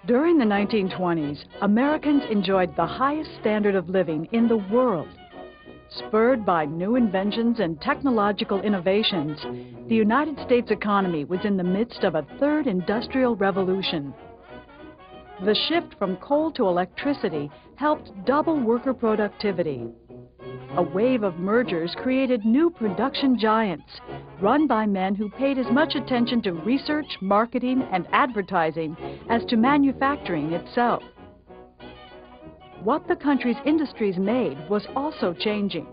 During the 1920s, Americans enjoyed the highest standard of living in the world. Spurred by new inventions and technological innovations, the United States economy was in the midst of a third industrial revolution. The shift from coal to electricity helped double worker productivity. A wave of mergers created new production giants, run by men who paid as much attention to research, marketing, and advertising as to manufacturing itself. What the country's industries made was also changing,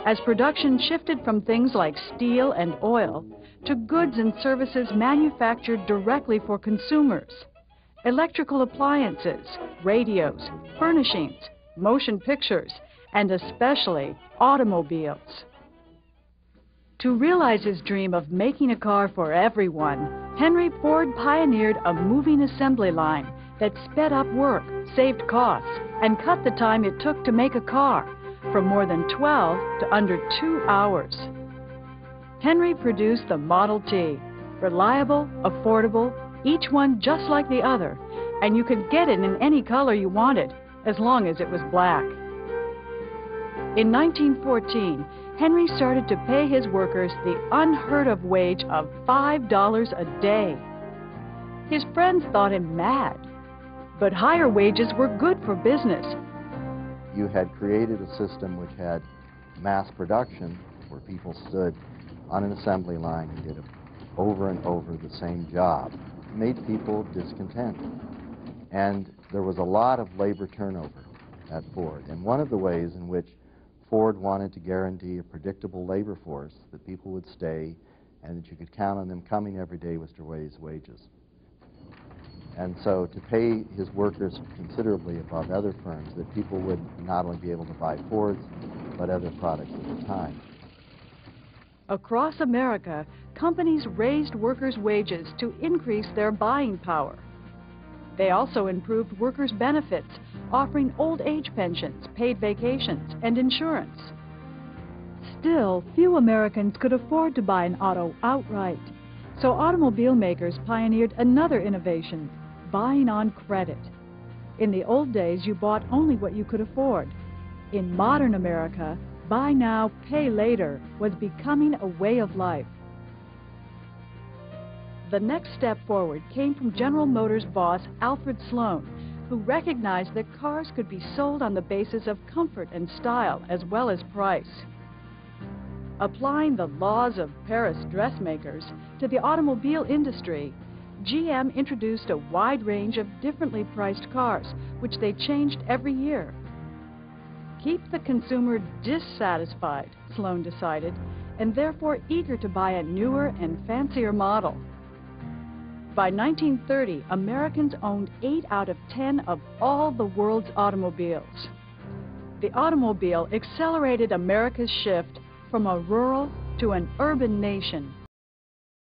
as production shifted from things like steel and oil to goods and services manufactured directly for consumers. Electrical appliances, radios, furnishings, motion pictures, and especially automobiles. To realize his dream of making a car for everyone, Henry Ford pioneered a moving assembly line that sped up work, saved costs, and cut the time it took to make a car from more than 12 to under 2 hours. Henry produced the Model T, reliable, affordable, each one just like the other, and you could get it in any color you wanted, as long as it was black. In 1914, Henry started to pay his workers the unheard of wage of $5 a day. His friends thought him mad, but higher wages were good for business. You had created a system which had mass production, where people stood on an assembly line and did over and over the same job. It made people discontent. And there was a lot of labor turnover at Ford. And one of the ways in which Ford wanted to guarantee a predictable labor force, that people would stay and that you could count on them coming every day, was to raise wages. And so to pay his workers considerably above other firms, that people would not only be able to buy Fords, but other products at the time. Across America, companies raised workers' wages to increase their buying power. They also improved workers' benefits, offering old age pensions, paid vacations, and insurance. Still, few Americans could afford to buy an auto outright, so automobile makers pioneered another innovation, buying on credit. In the old days, you bought only what you could afford. In modern America, buy now, pay later was becoming a way of life. The next step forward came from General Motors boss Alfred Sloan, who recognized that cars could be sold on the basis of comfort and style as well as price. Applying the laws of Paris dressmakers to the automobile industry, GM introduced a wide range of differently priced cars, which they changed every year. Keep the consumer dissatisfied, Sloan decided, and therefore eager to buy a newer and fancier model. By 1930, Americans owned 8 out of 10 of all the world's automobiles. The automobile accelerated America's shift from a rural to an urban nation.